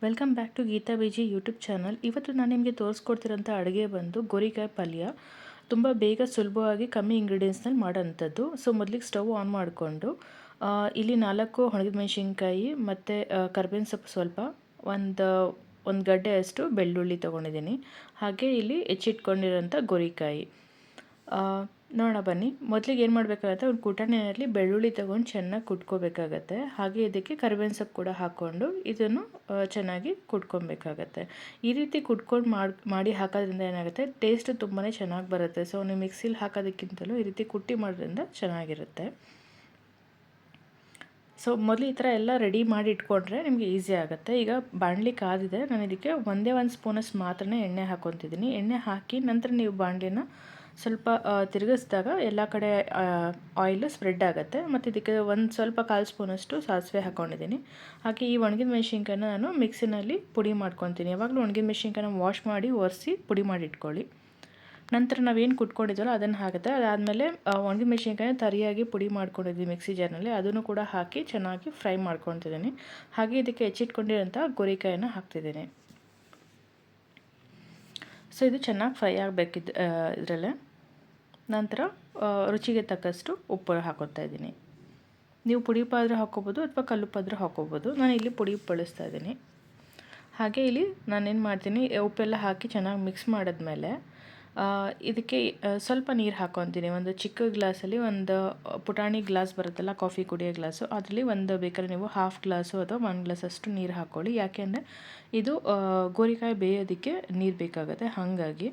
Welcome back to Geetha BG YouTube channel. ಇವತ್ತು ನಾನು ನಿಮಗೆ ತೋರಿಸ್ಕೊಡ್ತಿರೋಂಥ ಅಡುಗೆ ಬಂದು ಗೋರಿಕಾಯಿ ಪಲ್ಯ. ತುಂಬ ಬೇಗ ಸುಲಭವಾಗಿ ಕಮ್ಮಿ ಇಂಗ್ರೀಡಿಯೆಂಟ್ಸ್ನಲ್ಲಿ ಮಾಡೋಂಥದ್ದು. ಸೊ ಮೊದಲಿಗೆ ಸ್ಟವ್ ಆನ್ ಮಾಡಿಕೊಂಡು ಇಲ್ಲಿ 4 ಒಣಗಿದ ಮೆಣಸಿನ್ಕಾಯಿ ಮತ್ತು ಕರ್ಬೇವಿನ ಸೊಪ್ಪು ಸ್ವಲ್ಪ, ಒಂದು ಗಡ್ಡೆಯಷ್ಟು ಬೆಳ್ಳುಳ್ಳಿ ತೊಗೊಂಡಿದ್ದೀನಿ. ಹಾಗೆ ಇಲ್ಲಿ ಹೆಚ್ಚಿಟ್ಕೊಂಡಿರೋಂಥ ಗೋರಿಕಾಯಿ. ನೋಡೋಣ ಬನ್ನಿ. ಮೊದಲಿಗೆ ಏನು ಮಾಡಬೇಕಾಗತ್ತೆ, ಒಂದು ಕುಟಾಣಿಯಲ್ಲಿ ಬೆಳ್ಳುಳ್ಳಿ ತೊಗೊಂಡು ಚೆನ್ನಾಗಿ ಕುಟ್ಕೋಬೇಕಾಗತ್ತೆ. ಹಾಗೆ ಇದಕ್ಕೆ ಕರಿಬೇವಿನ ಸೊಪ್ಪು ಕೂಡ ಹಾಕ್ಕೊಂಡು ಇದನ್ನು ಚೆನ್ನಾಗಿ ಕುಟ್ಕೊಬೇಕಾಗತ್ತೆ. ಈ ರೀತಿ ಕುಟ್ಕೊಂಡು ಮಾಡಿ ಹಾಕೋದ್ರಿಂದ ಏನಾಗುತ್ತೆ, ಟೇಸ್ಟ್ ತುಂಬಾ ಚೆನ್ನಾಗಿ ಬರುತ್ತೆ. ಸೊ ನೀವು ಮಿಕ್ಸಿಲಿ ಹಾಕೋದಕ್ಕಿಂತಲೂ ಈ ರೀತಿ ಕುಟ್ಟಿ ಮಾಡೋದ್ರಿಂದ ಚೆನ್ನಾಗಿರುತ್ತೆ. ಸೊ ಮೊದಲು ಈ ಥರ ಎಲ್ಲ ರೆಡಿ ಮಾಡಿ ಇಟ್ಕೊಂಡ್ರೆ ನಿಮಗೆ ಈಸಿ ಆಗುತ್ತೆ. ಈಗ ಬಾಣಲಿ ಕಾದಿದೆ, ನಾನು ಇದಕ್ಕೆ ಒಂದೇ ಸ್ಪೂನಷ್ಟು ಮಾತ್ರ ಎಣ್ಣೆ ಹಾಕ್ಕೊತಿದ್ದೀನಿ. ಎಣ್ಣೆ ಹಾಕಿ ನಂತರ ನೀವು ಬಾಣಲಿನ ಸ್ವಲ್ಪ ತಿರುಗಿಸಿದಾಗ ಎಲ್ಲ ಕಡೆ ಆಯಿಲ್ ಸ್ಪ್ರೆಡ್ ಆಗುತ್ತೆ. ಮತ್ತು ಇದಕ್ಕೆ ಸ್ವಲ್ಪ 1/4 ಸ್ಪೂನಷ್ಟು ಸಾಸಿವೆ ಹಾಕ್ಕೊಂಡಿದ್ದೀನಿ. ಹಾಗೆ ಈ ಒಣಗಿದ ಮೆಣಸಿನ್ಕಾಯಿನ ನಾನು ಮಿಕ್ಸಿನಲ್ಲಿ ಪುಡಿ ಮಾಡ್ಕೊತೀನಿ. ಯಾವಾಗಲೂ ಒಣಗಿದ ಮೆಣಸಿನ್ಕಾಯಿನ ವಾಶ್ ಮಾಡಿ ಒರೆಸಿ ಪುಡಿ ಮಾಡಿ ಇಟ್ಕೊಳ್ಳಿ. ನಂತರ ನಾವೇನು ಕುಟ್ಕೊಂಡಿದ್ದೀವಲ್ಲ ಅದನ್ನು ಹಾಕುತ್ತೆ. ಅದಾದಮೇಲೆ ಒಣಗಿದ ಮೆಣಸಿನ್ಕಾಯಿನ ತರಿಯಾಗಿ ಪುಡಿ ಮಾಡ್ಕೊಂಡಿದ್ದೀವಿ ಮಿಕ್ಸಿ ಜಾರ್ನಲ್ಲಿ, ಅದನ್ನು ಕೂಡ ಹಾಕಿ ಚೆನ್ನಾಗಿ ಫ್ರೈ ಮಾಡ್ಕೊತಿದ್ದೀನಿ. ಹಾಗೆ ಇದಕ್ಕೆ ಹೆಚ್ಚಿಟ್ಕೊಂಡಿರೋಂಥ ಗೋರಿಕಾಯಿನ ಹಾಕ್ತಿದ್ದೀನಿ. ಸೊ ಇದು ಚೆನ್ನಾಗಿ ಫ್ರೈ ಆಗಬೇಕಿದ್ದು ಇದರಲ್ಲೇ. ನಂತರ ರುಚಿಗೆ ತಕ್ಕಷ್ಟು ಉಪ್ಪು ಹಾಕೋತಾ ಇದ್ದೀನಿ. ನೀವು ಪುಡಿ ಪಾತ್ರೆ ಹಾಕ್ಕೋಬೋದು ಅಥವಾ ಕಲ್ಲುಪ್ಪಾದರೂ ಹಾಕ್ಕೋಬೋದು. ನಾನು ಇಲ್ಲಿ ಪುಡಿ ಬಳಸ್ತಾ ಇದ್ದೀನಿ. ಹಾಗೆ ಇಲ್ಲಿ ನಾನೇನು ಮಾಡ್ತೀನಿ, ಉಪ್ಪೆಲ್ಲ ಹಾಕಿ ಚೆನ್ನಾಗಿ ಮಿಕ್ಸ್ ಮಾಡಿದ್ಮೇಲೆ ಇದಕ್ಕೆ ಸ್ವಲ್ಪ ನೀರು ಹಾಕ್ಕೊತೀನಿ. ಒಂದು ಚಿಕ್ಕ ಗ್ಲಾಸಲ್ಲಿ, ಒಂದು ಪುಟಾಣಿ ಗ್ಲಾಸ್ ಬರುತ್ತಲ್ಲ ಕಾಫಿ ಕುಡಿಯೋ ಗ್ಲಾಸು, ಅದರಲ್ಲಿ ಬೇಕಾದ್ರೆ ನೀವು 1/2 ಗ್ಲಾಸು ಅಥವಾ 1 ಗ್ಲಾಸ್ ಅಷ್ಟು ನೀರು ಹಾಕ್ಕೊಳ್ಳಿ. ಯಾಕೆಂದರೆ ಇದು ಗೋರಿಕಾಯಿ ಬೇಯೋದಕ್ಕೆ ನೀರು ಬೇಕಾಗುತ್ತೆ. ಹಾಗಾಗಿ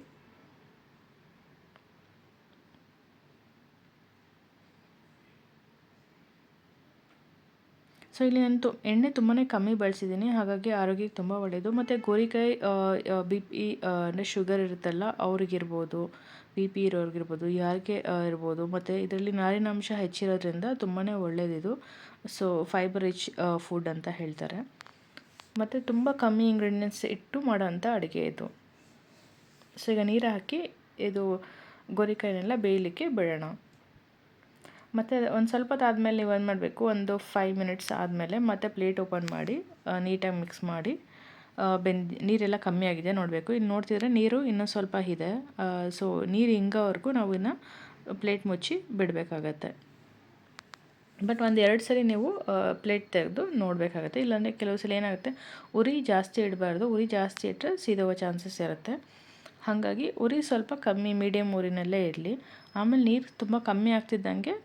ಸೊ ಇಲ್ಲಿ ನಾನು ಎಣ್ಣೆ ತುಂಬಾ ಕಮ್ಮಿ ಬಳಸಿದ್ದೀನಿ. ಹಾಗಾಗಿ ಆರೋಗ್ಯಕ್ಕೆ ತುಂಬ ಒಳ್ಳೆಯದು. ಮತ್ತು ಗೋರಿಕಾಯಿ BP ಅಂದರೆ ಶುಗರ್ ಇರುತ್ತಲ್ಲ ಅವ್ರಿಗಿರ್ಬೋದು, BP ಇರೋರಿಗಿರ್ಬೋದು, ಯಾರಿಗೆ ಇರ್ಬೋದು. ಮತ್ತು ಇದರಲ್ಲಿ ನಾರಿನಾಂಶ ಹೆಚ್ಚಿರೋದ್ರಿಂದ ತುಂಬಾ ಒಳ್ಳೆಯದಿದು. ಸೊ ಫೈಬರ್ ರಿಚ್ ಫುಡ್ ಅಂತ ಹೇಳ್ತಾರೆ. ಮತ್ತು ತುಂಬ ಕಮ್ಮಿ ಇಂಗ್ರೀಡಿಯೆಂಟ್ಸ್ ಇಟ್ಟು ಮಾಡೋಂಥ ಅಡುಗೆ ಇದು. ಸೊ ಈಗ ನೀರು ಹಾಕಿ ಇದು ಗೋರಿಕಾಯಿನೆಲ್ಲ ಬೇಯಲಿಕ್ಕೆ ಬಿಡೋಣ. ಮತ್ತು ಒಂದು ಸ್ವಲ್ಪ ಆದಮೇಲೆ ನೀವು ಏನು ಮಾಡಬೇಕು, ಒಂದು 5 ಮಿನಿಟ್ಸ್ ಆದಮೇಲೆ ಮತ್ತೆ ಪ್ಲೇಟ್ ಓಪನ್ ಮಾಡಿ ನೀಟಾಗಿ ಮಿಕ್ಸ್ ಮಾಡಿ ನೀರೆಲ್ಲ ಕಮ್ಮಿ ಆಗಿದೆ ನೋಡಬೇಕು. ಇನ್ನು ನೋಡ್ತಿದ್ರೆ ನೀರು ಇನ್ನೂ ಸ್ವಲ್ಪ ಇದೆ. ಸೊ ನೀರು ಹಿಂಗೋವರೆಗೂ ನಾವು ಇನ್ನು ಪ್ಲೇಟ್ ಮುಚ್ಚಿ ಬಿಡಬೇಕಾಗತ್ತೆ. ಬಟ್ 1-2 ಸರಿ ನೀವು ಪ್ಲೇಟ್ ತೆಗೆದು ನೋಡಬೇಕಾಗತ್ತೆ. ಇಲ್ಲಾಂದರೆ ಕೆಲವು ಸಲ ಏನಾಗುತ್ತೆ, ಉರಿ ಜಾಸ್ತಿ ಇಡಬಾರ್ದು. ಉರಿ ಜಾಸ್ತಿ ಇಟ್ಟರೆ ಸೀದೋಗೋ ಚಾನ್ಸಸ್ ಇರುತ್ತೆ. ಹಾಗಾಗಿ ಉರಿ ಸ್ವಲ್ಪ ಕಮ್ಮಿ, ಮೀಡಿಯಮ್ ಉರಿನಲ್ಲೇ ಇರಲಿ. ಆಮೇಲೆ ನೀರು ತುಂಬ ಕಮ್ಮಿ ಆಗ್ತಿದ್ದಂಗೆ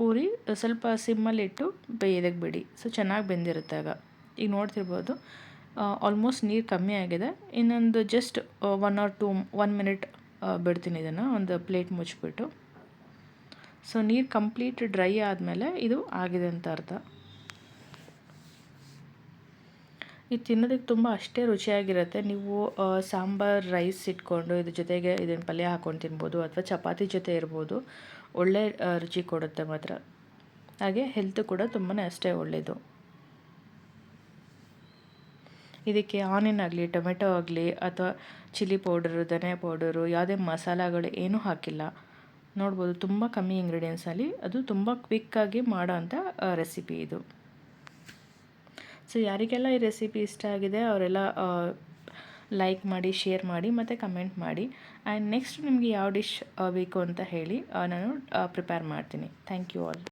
ಉರಿ ಸ್ವಲ್ಪ ಸಿಮ್ಮಲ್ಲಿಟ್ಟು ಬೇಯೋದಕ್ಕೆ ಬಿಡಿ. ಸೊ ಚೆನ್ನಾಗಿ ಬೆಂದಿರುತ್ತೆ ಆಗ. ಈಗ ನೋಡ್ತಿರ್ಬೋದು ಆಲ್ಮೋಸ್ಟ್ ನೀರು ಕಮ್ಮಿ ಆಗಿದೆ. ಇನ್ನೊಂದು ಜಸ್ಟ್ 1 ಮಿನಿಟ್ ಬಿಡ್ತೀನಿ ಇದನ್ನು ಒಂದು ಪ್ಲೇಟ್ ಮುಚ್ಚಿಬಿಟ್ಟು. ಸೊ ನೀರು ಕಂಪ್ಲೀಟ್ ಡ್ರೈ ಆದಮೇಲೆ ಇದು ಆಗಿದೆ ಅಂತ ಅರ್ಥ. ಇದು ತಿನ್ನೋದಕ್ಕೆ ತುಂಬ ಅಷ್ಟೇ ರುಚಿಯಾಗಿರುತ್ತೆ. ನೀವು ಸಾಂಬಾರ್ ರೈಸ್ ಇಟ್ಕೊಂಡು ಇದ್ರ ಜೊತೆಗೆ ಇದನ್ನು ಪಲ್ಯ ಹಾಕ್ಕೊಂಡು ತಿನ್ಬೋದು, ಅಥವಾ ಚಪಾತಿ ಜೊತೆ ಇರ್ಬೋದು. ಒಳ್ಳೆ ರುಚಿ ಕೊಡುತ್ತೆ ಮಾತ್ರ. ಹಾಗೆ ಹೆಲ್ತ್ ಕೂಡ ತುಂಬಾ ಅಷ್ಟೇ ಒಳ್ಳೆಯದು. ಇದಕ್ಕೆ ಆನಿಯನ್ ಆಗಲಿ, ಟೊಮೆಟೊ ಆಗಲಿ, ಅಥವಾ ಚಿಲ್ಲಿ ಪೌಡರು, ಧನಿಯಾ ಪೌಡರು, ಯಾವುದೇ ಮಸಾಲಗಳು ಏನೂ ಹಾಕಿಲ್ಲ. ನೋಡ್ಬೋದು ತುಂಬ ಕಮ್ಮಿ ಇಂಗ್ರೀಡಿಯೆಂಟ್ಸಲ್ಲಿ ಅದು ತುಂಬ ಕ್ವಿಕ್ಕಾಗಿ ಮಾಡೋಂಥ ರೆಸಿಪಿ ಇದು. ಸೊ ಯಾರಿಗೆಲ್ಲ ಈ ರೆಸಿಪಿ ಇಷ್ಟ ಆಗಿದೆ ಅವರೆಲ್ಲ ಲೈಕ್ ಮಾಡಿ, ಶೇರ್ ಮಾಡಿ ಮತ್ತು ಕಮೆಂಟ್ ಮಾಡಿ. ಆ್ಯಂಡ್ ನೆಕ್ಸ್ಟ್ ನಿಮಗೆ ಯಾವ ಡಿಶ್ ಬೇಕು ಅಂತ ಹೇಳಿ ನಾನು ಪ್ರಿಪೇರ್ ಮಾಡ್ತೀನಿ. Thank you all.